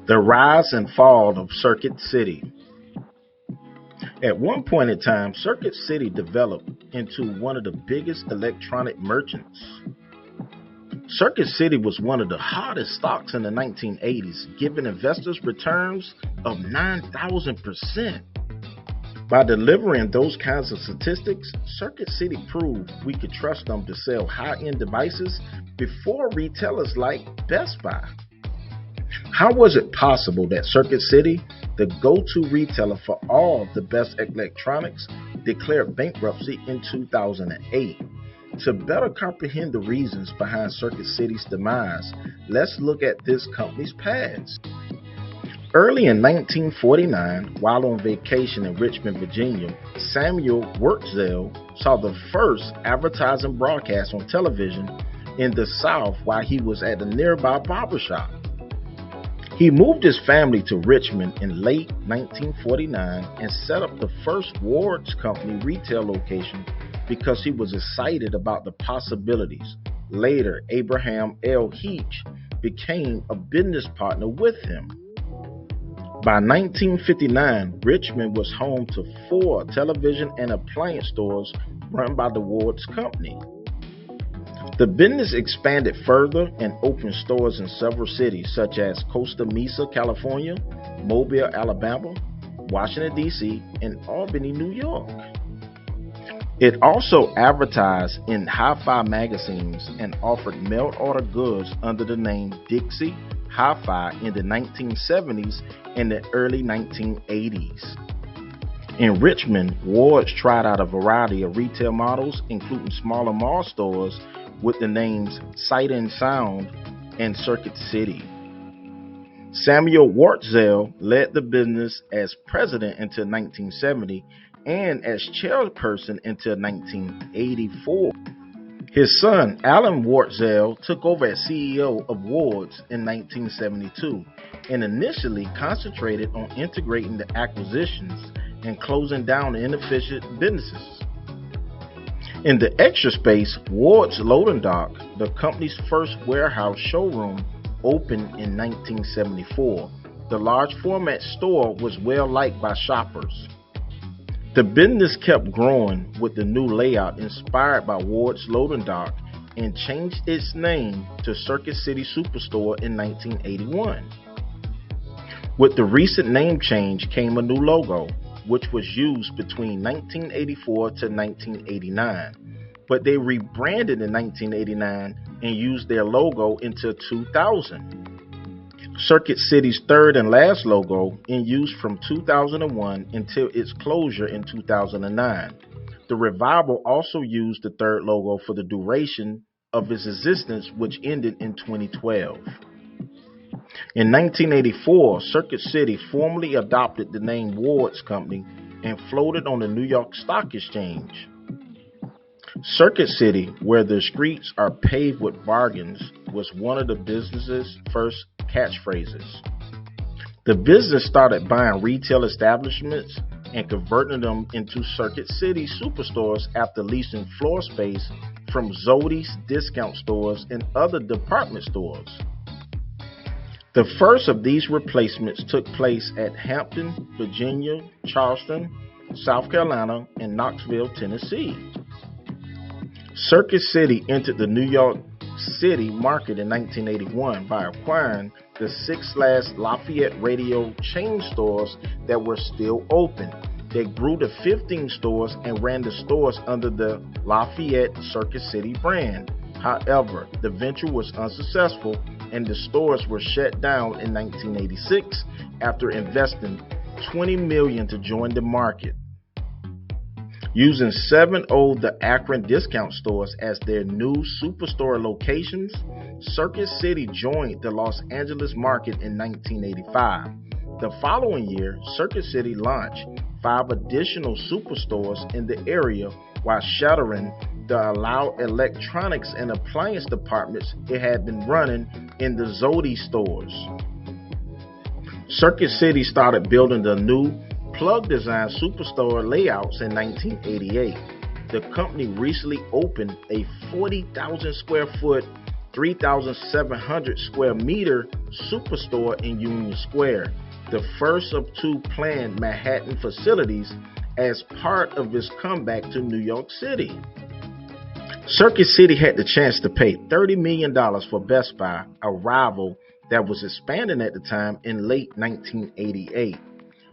The rise and fall of Circuit City. At one point in time, Circuit City developed into one of the biggest electronic merchants. Circuit City was one of the hottest stocks in the 1980s, giving investors returns of 9,000%. By delivering those kinds of statistics, Circuit City proved we could trust them to sell high-end devices before retailers like Best Buy. How was it possible that Circuit City, the go-to retailer for all the best electronics, declared bankruptcy in 2008? To better comprehend the reasons behind Circuit City's demise, let's look at this company's past. Early in 1949, while on vacation in Richmond, Virginia, Samuel Wurtzel saw the first advertising broadcast on television in the South while he was at a nearby barbershop. He moved his family to Richmond in late 1949 and set up the first Ward's Company retail location because he was excited about the possibilities. Later, Abraham L. Heach became a business partner with him. By 1959, Richmond was home to 4 television and appliance stores run by the Ward's Company. The business expanded further and opened stores in several cities such as Costa Mesa, California, Mobile, Alabama, Washington, D.C., and Albany, New York. It also advertised in hi-fi magazines and offered mail-order goods under the name Dixie Hi-Fi in the 1970s and the early 1980s. In Richmond, Ward's tried out a variety of retail models, including smaller mall stores with the names Sight and Sound and Circuit City. Samuel Wurtzel led the business as president until 1970 and as chairperson until 1984. His son, Alan Wurtzel, took over as CEO of Ward's in 1972 and initially concentrated on integrating the acquisitions and closing down the inefficient businesses. In the extra space, Ward's Loading Dock, the company's first warehouse showroom, opened in 1974. The large format store was well liked by shoppers. The business kept growing with the new layout inspired by Ward's Loading Dock and changed its name to Circuit City Superstore in 1981. With the recent name change came a new logo, which was used between 1984 to 1989, but they rebranded in 1989 and used their logo until 2000. Circuit City's third and last logo in use from 2001 until its closure in 2009. The revival also used the third logo for the duration of its existence, which ended in 2012. In 1984, Circuit City formally adopted the name Ward's Company and floated on the New York Stock Exchange. Circuit City, where the streets are paved with bargains, was one of the business's first catchphrases. The business started buying retail establishments and converting them into Circuit City superstores after leasing floor space from Zody's discount stores and other department stores. The first of these replacements took place at Hampton, Virginia, Charleston, South Carolina, and Knoxville, Tennessee. Circuit City entered the New York City market in 1981 by acquiring the 6 last Lafayette radio chain stores that were still open. They grew to 15 stores and ran the stores under the Lafayette Circuit City brand. However, the venture was unsuccessful and the stores were shut down in 1986 after investing $20 million to join the market. Using 7 old the Akron discount stores as their new superstore locations, Circuit City joined the Los Angeles market in 1985. The following year, Circuit City launched 5 additional superstores in the area while shuttering the allowed electronics and appliance departments it had been running in the Zody stores. Circuit City started building the new plug design superstore layouts in 1988. The company recently opened a 40,000 square foot 3,700 square meter superstore in Union Square, the first of two planned Manhattan facilities as part of its comeback to New York City. Circuit City had the chance to pay $30 million for Best Buy, a rival that was expanding at the time in late 1988.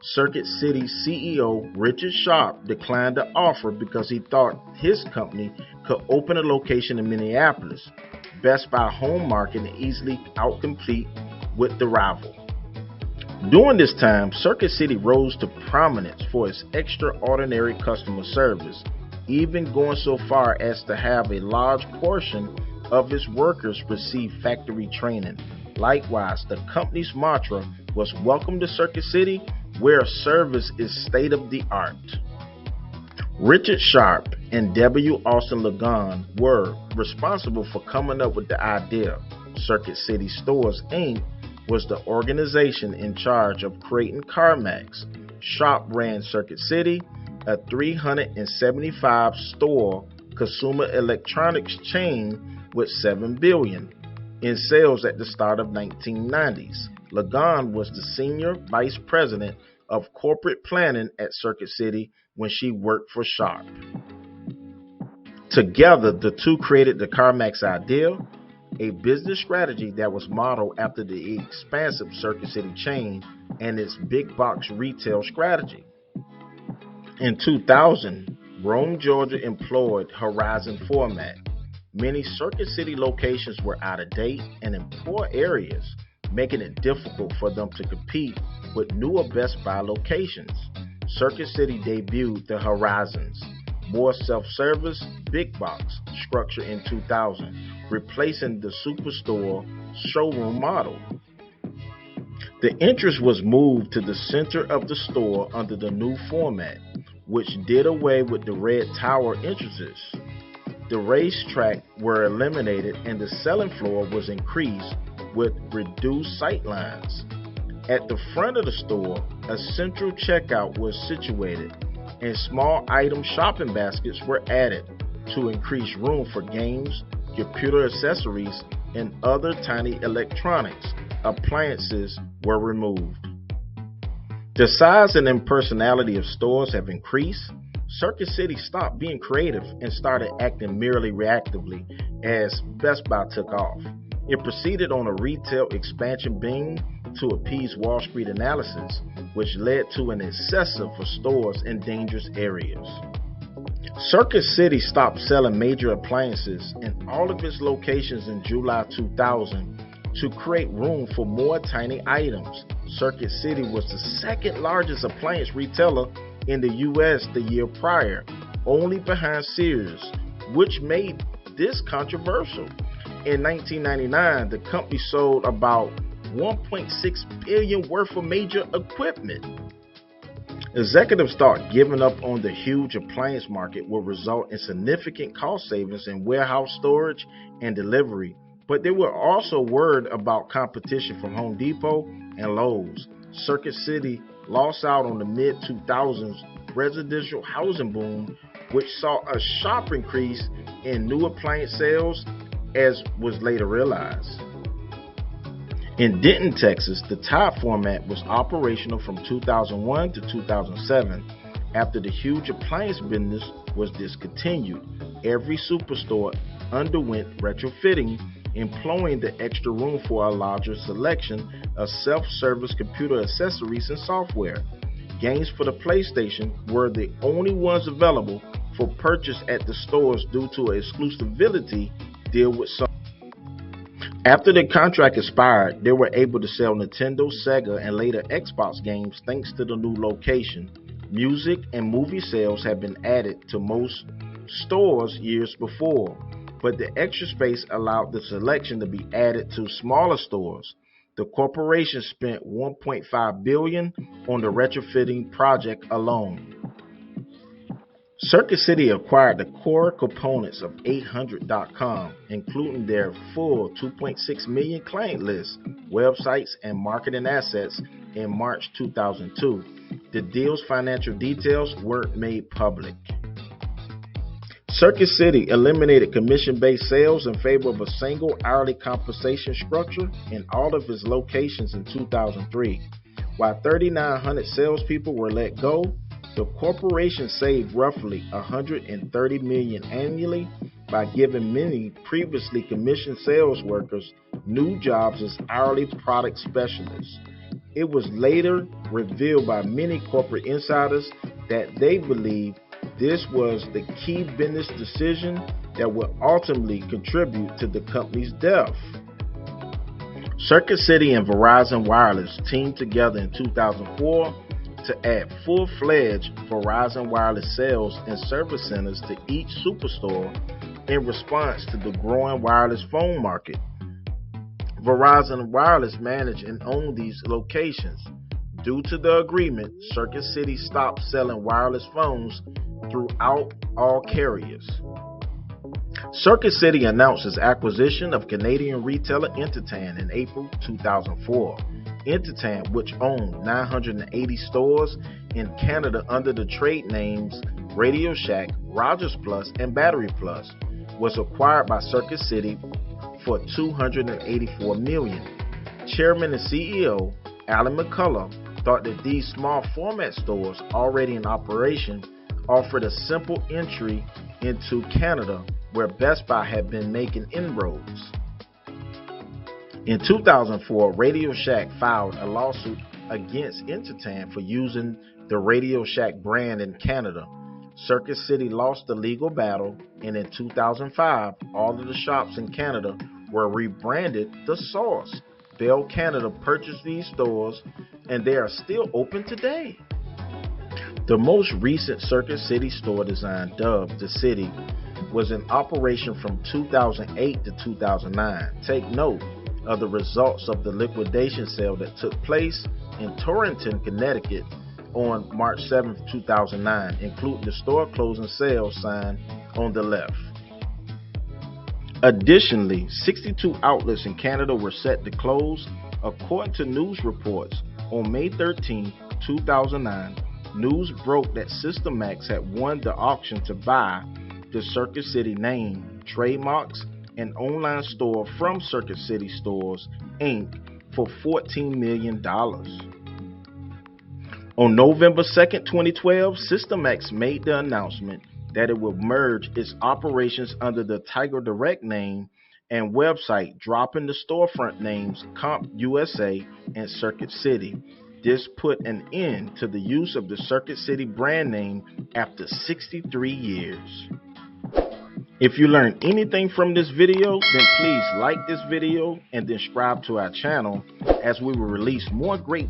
Circuit City's CEO Richard Sharp declined the offer because he thought his company could open a location in Minneapolis, Best Buy home market, and easily outcompete with the rival. During this time, Circuit City rose to prominence for its extraordinary customer service, even going so far as to have a large portion of its workers receive factory training. Likewise, the company's mantra was "Welcome to Circuit City, where service is state-of-the-art." Richard Sharp and W. Austin Ligon were responsible for coming up with the idea. Circuit City Stores, Inc. was the organization in charge of creating CarMax. Sharp ran Circuit City, a 375-store consumer electronics chain with $7 billion in sales at the start of 1990s. Ligon was the senior vice president of corporate planning at Circuit City when she worked for Sharp. Together, the two created the CarMax idea, a business strategy that was modeled after the expansive Circuit City chain and its big box retail strategy. In 2000, Rome, Georgia employed Horizon format. Many Circuit City locations were out of date and in poor areas, making it difficult for them to compete with newer Best Buy locations. Circuit City debuted the Horizons, more self-service, big box structure in 2000, replacing the superstore showroom model. The interest was moved to the center of the store under the new format, which did away with the red tower entrances. The racetrack were eliminated and the selling floor was increased with reduced sight lines. At the front of the store, a central checkout was situated and small item shopping baskets were added to increase room for games, computer accessories, and other tiny electronics. Appliances were removed. The size and impersonality of stores have increased. Circuit City stopped being creative and started acting merely reactively as Best Buy took off. It proceeded on a retail expansion beam to appease Wall Street analysis, which led to an excessive for stores in dangerous areas. Circuit City stopped selling major appliances in all of its locations in July 2000 to create room for more tiny items. Circuit City was the second largest appliance retailer in the U.S. the year prior, only behind Sears, which made this controversial. In 1999, the company sold about $1.6 billion worth of major equipment. Executives thought giving up on the huge appliance market would result in significant cost savings in warehouse storage and delivery, but they were also worried about competition from Home Depot and Lowe's. Circuit City lost out on the mid-2000s residential housing boom, which saw a sharp increase in new appliance sales, as was later realized. In Denton, Texas, the Tide format was operational from 2001 to 2007. After the huge appliance business was discontinued, every superstore underwent retrofitting, employing the extra room for a larger selection of self-service computer accessories and software. Games for the PlayStation were the only ones available for purchase at the stores due to an exclusivity deal with Sony. After the contract expired, they were able to sell Nintendo, Sega, and later Xbox games thanks to the new location. Music and movie sales had been added to most stores years before, but the extra space allowed the selection to be added to smaller stores. The corporation spent $1.5 billion on the retrofitting project alone. Circuit City acquired the core components of 800.com, including their full 2.6 million client list, websites, and marketing assets in March 2002. The deal's financial details weren't made public. Circuit City eliminated commission-based sales in favor of a single hourly compensation structure in all of its locations in 2003. While 3,900 salespeople were let go, the corporation saved roughly $130 million annually by giving many previously commissioned sales workers new jobs as hourly product specialists. It was later revealed by many corporate insiders that they believed this was the key business decision that would ultimately contribute to the company's death. Circuit City and Verizon Wireless teamed together in 2004 to add full-fledged Verizon Wireless sales and service centers to each superstore in response to the growing wireless phone market. Verizon Wireless managed and owned these locations. Due to the agreement, Circuit City stopped selling wireless phones throughout all carriers. Circuit City announced its acquisition of Canadian retailer Entertan in April 2004. Entertan, which owned 980 stores in Canada under the trade names Radio Shack, Rogers Plus, and Battery Plus, was acquired by Circuit City for $284 million. Chairman and CEO Alan McCullough thought that these small format stores already in operation offered a simple entry into Canada, where Best Buy had been making inroads. In 2004, Radio Shack filed a lawsuit against Entertan for using the Radio Shack brand in Canada. Circuit City lost the legal battle, and in 2005, all of the shops in Canada were rebranded The Source. Bell Canada purchased these stores, and they are still open today. The most recent Circuit City store design, dubbed The City, was in operation from 2008 to 2009. Take note of the results of the liquidation sale that took place in Torrington, Connecticut on March 7, 2009, including the store closing sale sign on the left. Additionally, 62 outlets in Canada were set to close. According to news reports, on May 13, 2009, news broke that Systemax had won the auction to buy the Circuit City name, trademarks, and online store from Circuit City Stores, Inc. for $14 million. On November 2, 2012, Systemax made the announcement that it will merge its operations under the Tiger Direct name and website, dropping the storefront names Comp USA and Circuit City. This put an end to the use of the Circuit City brand name after 63 years. If you learned anything from this video, then please like this video and then subscribe to our channel, as we will release more great